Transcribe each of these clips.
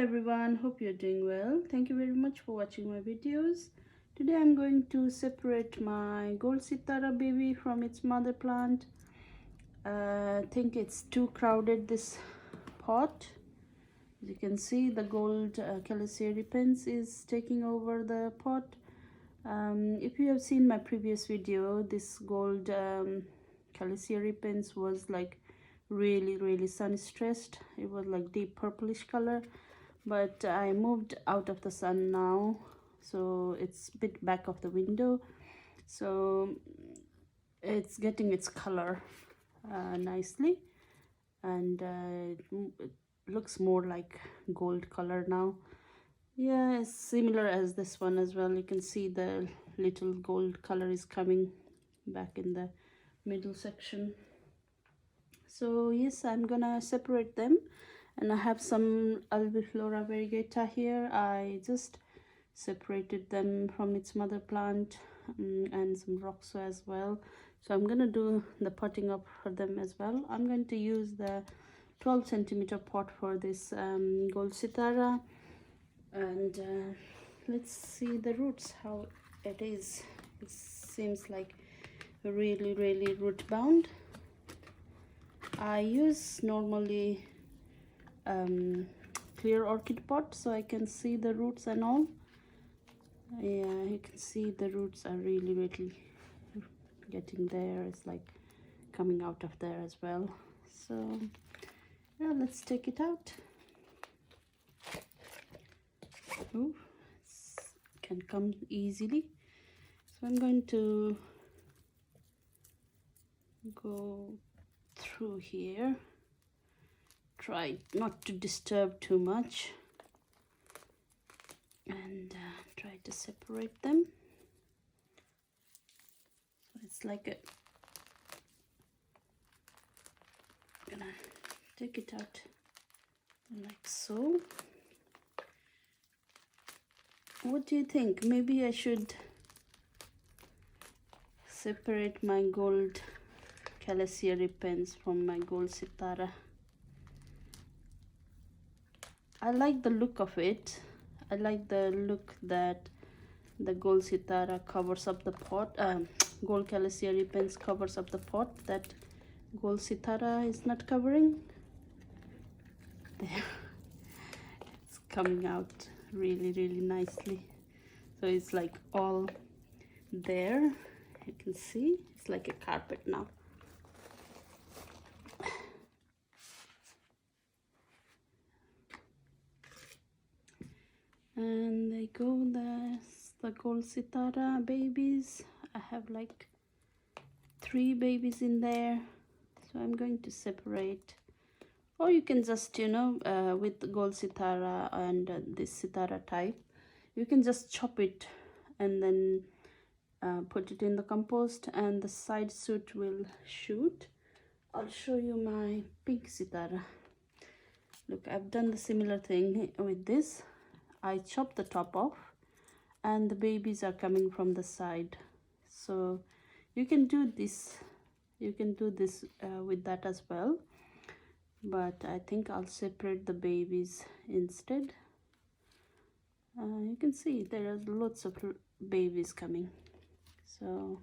everyone, hope you're doing well. Thank you very much for watching my videos. Today I'm going to separate my gold Sitara baby from its mother plant. I think it's too crowded, this pot. As you can see, the gold Calasia repens is taking over the pot. If you have seen my previous video, this gold Calasia repens was like really sun stressed. It was like deep purplish color, but I moved out of the sun now, so it's a bit back of the window, so it's getting its color nicely, and it looks more like gold color now. Yeah, it's similar as this one as well. You can see the little gold color is coming back in the middle section. So yes, I'm gonna separate them, and I have some Albiflora variegata here. I just separated them from its mother plant, and some Roxo as well. So I'm gonna do the potting up for them as well. I'm going to use the 12 centimeter pot for this gold Sitara, and let's see the roots, how it is. It seems like really root bound. I use normally clear orchid pot so I can see the roots and all. Yeah, you can see the roots are really getting there. It's like coming out of there as well. So yeah, let's take it out. Oh, it can come easily. So I'm going to go through here, try not to disturb too much, and try to separate them. So it's like a, I'm gonna take it out like so. What do you think? Maybe I should separate my gold Calasia repens from my gold Sitara. I like the look of it. I like the look that the gold Sitara covers up the pot. Gold Calasia repens covers up the pot that gold Sitara is not covering. There, it's coming out really nicely. So it's like all there. You can see it's like a carpet now. And they go, the gold Sitara babies. I have like 3 babies in there, so I'm going to separate. Or you can just, you know, with the gold Sitara and this Sitara type, you can just chop it and then put it in the compost, and the side shoot will shoot. I'll show you my pink Sitara. Look, I've done the similar thing with this. I chop the top off, and the babies are coming from the side. So you can do this, with that as well, but I think I'll separate the babies instead. You can see there are lots of babies coming, so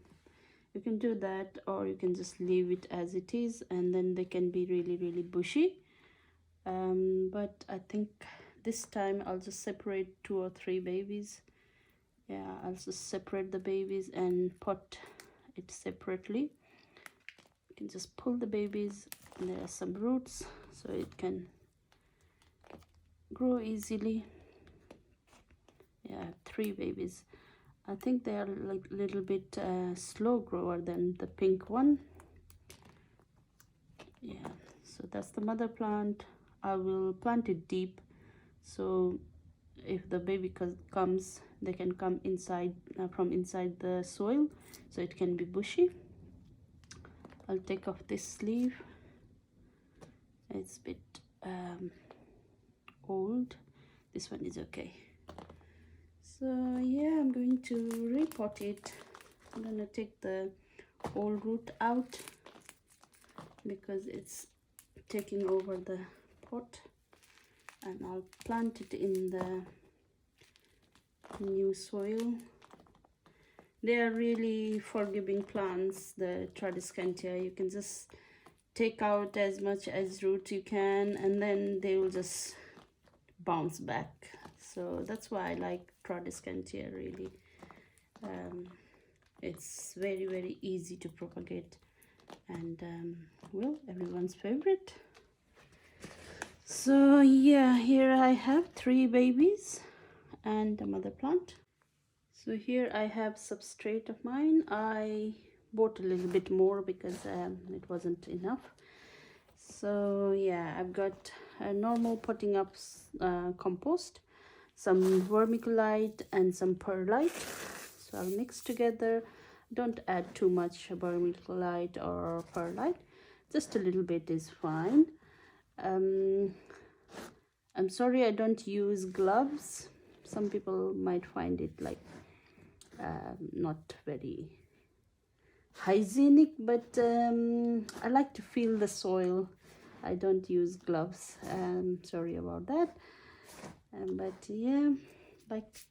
you can do that, or you can just leave it as it is, and then they can be really bushy. But I think this time I'll just separate 2 or 3 babies. Yeah, I'll just separate the babies and pot it separately. You can just pull the babies, and there are some roots, so it can grow easily. Yeah, 3 babies. I think they are like a little bit slow grower than the pink one. Yeah, so that's the mother plant. I will plant it deep, so if the baby comes, they can come inside, from inside the soil, so it can be bushy. I'll take off this sleeve. It's a bit old. This one is okay. So yeah, I'm going to repot it. I'm gonna take the old root out because it's taking over the pot. and I'll plant it in the new soil. They are really forgiving plants, the Tradescantia. You can just take out as much as root you can, and then they will just bounce back. So that's why I like Tradescantia really. It's very easy to propagate, and well, everyone's favorite. So yeah, here I have 3 babies and a mother plant. So here I have substrate of mine. I bought a little bit more because it wasn't enough. So yeah, I've got a normal potting up compost, some vermiculite and some perlite. So I'll mix together. Don't add too much vermiculite or perlite, just a little bit is fine. I'm sorry I don't use gloves. Some people might find it like not very hygienic, but I like to feel the soil. I don't use gloves. Sorry about that. But yeah, like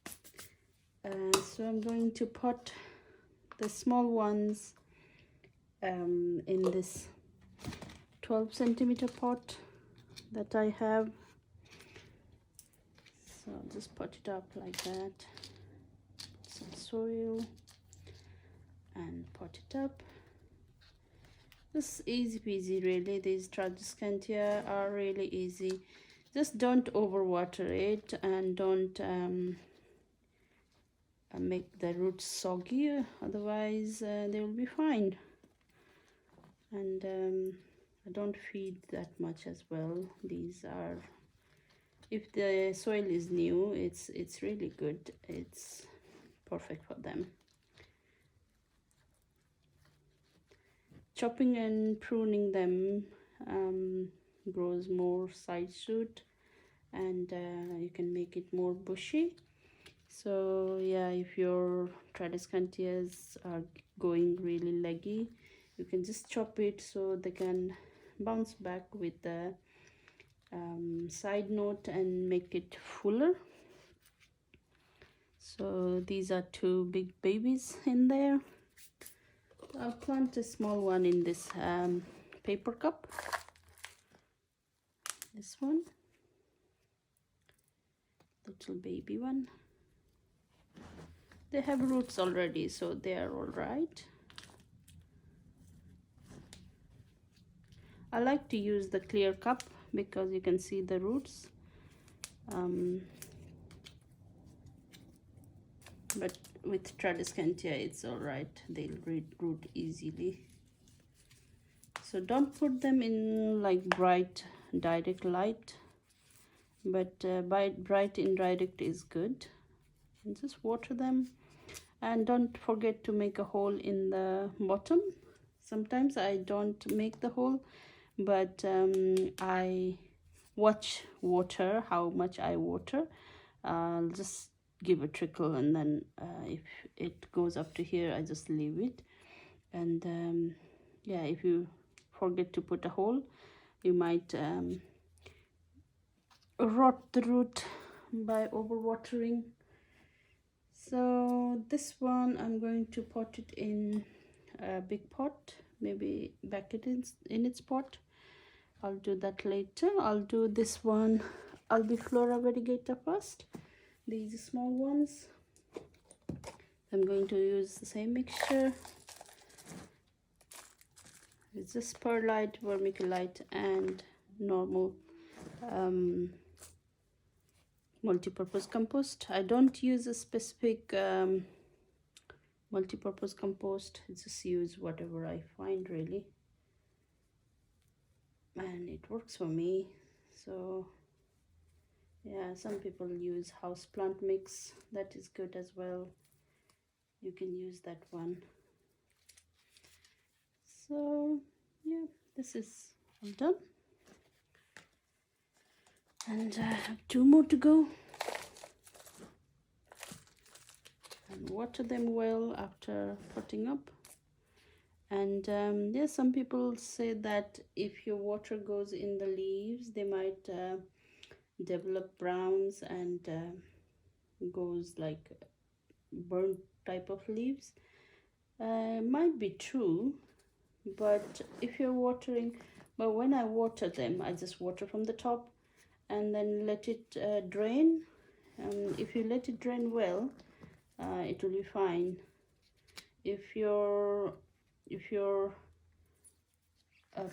so I'm going to pot the small ones in this 12 centimeter pot that I have. So I'll just pot it up like that. Some soil and pot it up. Just easy peasy really. These Tradescantia are really easy. Just don't overwater it, and don't make the roots soggy, otherwise they will be fine. And I don't feed that much as well. These are, if the soil is new, it's really good. It's perfect for them. Chopping and pruning them grows more side shoot, and you can make it more bushy. So yeah, if your Tradescantias are going really leggy, you can just chop it so they can bounce back with the side note and make it fuller. So these are 2 big babies in there. I'll plant a small one in this paper cup. This one, little baby one. They have roots already, so they are all right. I like to use the clear cup because you can see the roots. But with Tradescantia it's all right, they'll root easily. So don't put them in like bright direct light, but bright indirect is good. And just water them, and don't forget to make a hole in the bottom. Sometimes I don't make the hole, but I watch water, how much I water. I'll just give a trickle, and then if it goes up to here, I just leave it. And yeah, if you forget to put a hole, you might rot the root by overwatering. So this one I'm going to pot it in a big pot, maybe back it in its pot. I'll do that later. I'll do this one Albiflora variegata first. These small ones. I'm going to use the same mixture. It's just perlite, vermiculite, and normal multi-purpose compost. I don't use a specific multi-purpose compost. I just use whatever I find really, and it works for me. So yeah, some people use house plant mix, that is good as well. You can use that one. So yeah, this is all done, and I have 2 more to go. And water them well after potting up. And yeah, some people say that if your water goes in the leaves, they might develop browns and goes like burnt type of leaves. Might be true, but if you're watering, but when I water them, I just water from the top and then let it drain. If you let it drain well, it will be fine. If your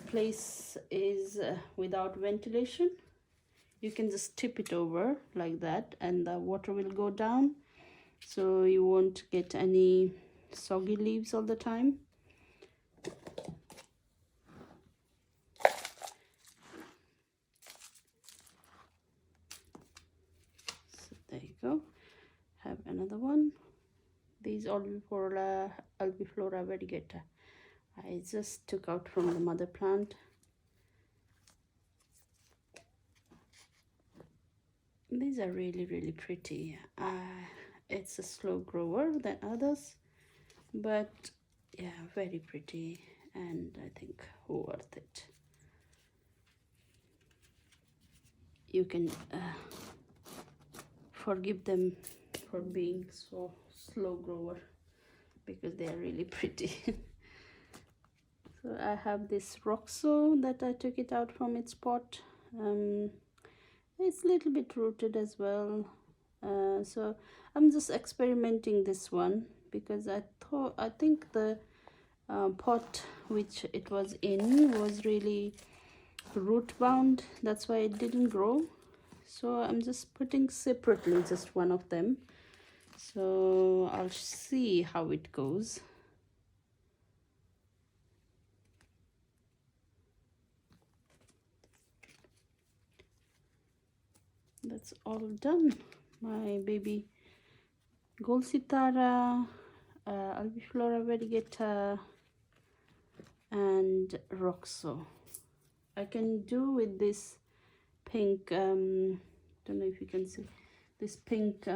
place is without ventilation, you can just tip it over like that and the water will go down, so you won't get any soggy leaves all the time. So there you go. Have another one. These Albiflora variegata I just took out from the mother plant. These are really pretty. It's a slow grower than others, but yeah, very pretty, and I think worth it. You can forgive them for being so slow grower because they are really pretty. So I have this Roxo that I took it out from its pot. It's a little bit rooted as well, so I'm just experimenting this one because I think the pot which it was in was really root bound, that's why it didn't grow. So I'm just putting separately just one of them, so I'll see how it goes. That's all done. My baby gold Sitara, Albiflora variegata and Roxo. I can do with this pink, don't know if you can see this pink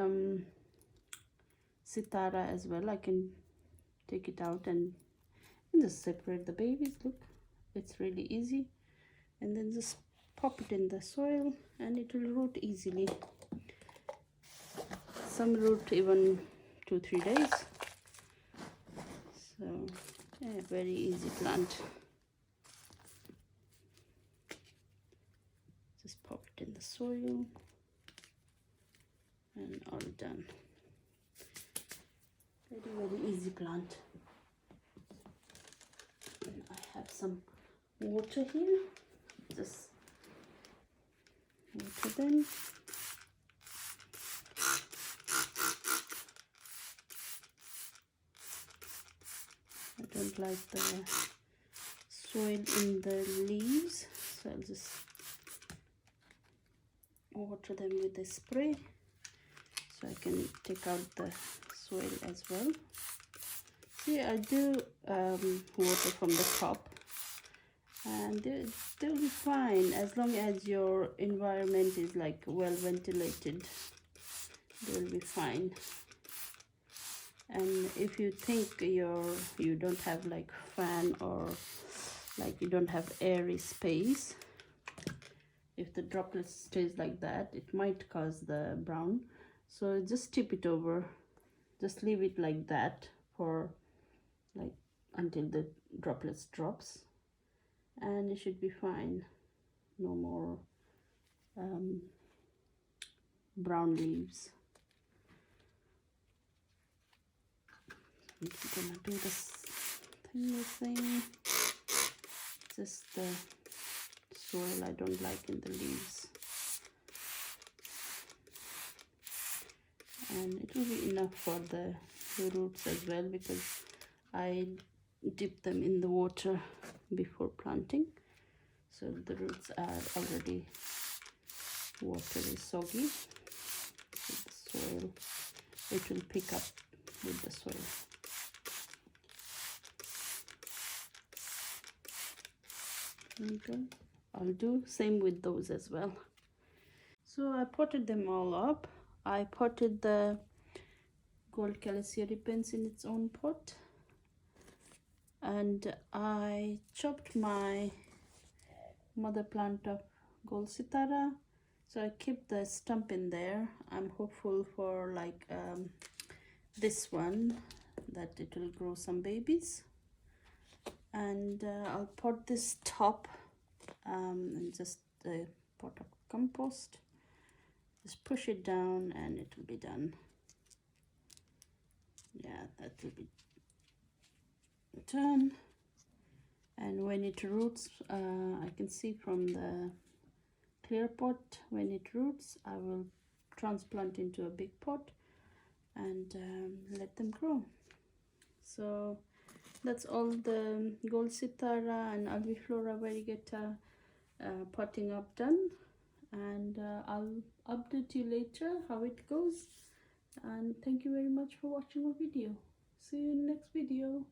Sitara as well. I can take it out and just separate the babies. Look, it's really easy, and then just pop it in the soil and it will root easily. Some root even 2-3 days. So yeah, very easy plant. Just pop it in the soil and all done. Very easy plant. And I have some water here. Just water them. I don't like the soil in the leaves, so I'll just water them with a spray so I can take out the soil as well. See, I do water from the top, and they'll be fine as long as your environment is like well ventilated. They'll be fine. And if you think you don't have like fan or like you don't have airy space, if the droplet stays like that, it might cause the brown. So just tip it over, just leave it like that for like until the droplets drops, and it should be fine. No more brown leaves. I'm gonna do this thing. Just the soil I don't like in the leaves, and it will be enough for the roots as well because I dip them in the water before planting, so the roots are already watery, soggy. With the soil, it will pick up with the soil. Okay, I'll do same with those as well. So I potted them all up. I potted the gold calycyripens in its own pot, and I chopped my mother plant of gold Sitara, So I keep the stump in there. I'm hopeful for like this one that it will grow some babies. And I'll pot this top and just a pot of compost. Just push it down and it will be done. Yeah, that will be done. And when it roots, I can see from the clear pot, when it roots, I will transplant into a big pot and let them grow. So that's all the gold Sitara and Albiflora variegata potting up done, and I'll update you later how it goes. And thank you very much for watching my video. See you in the next video.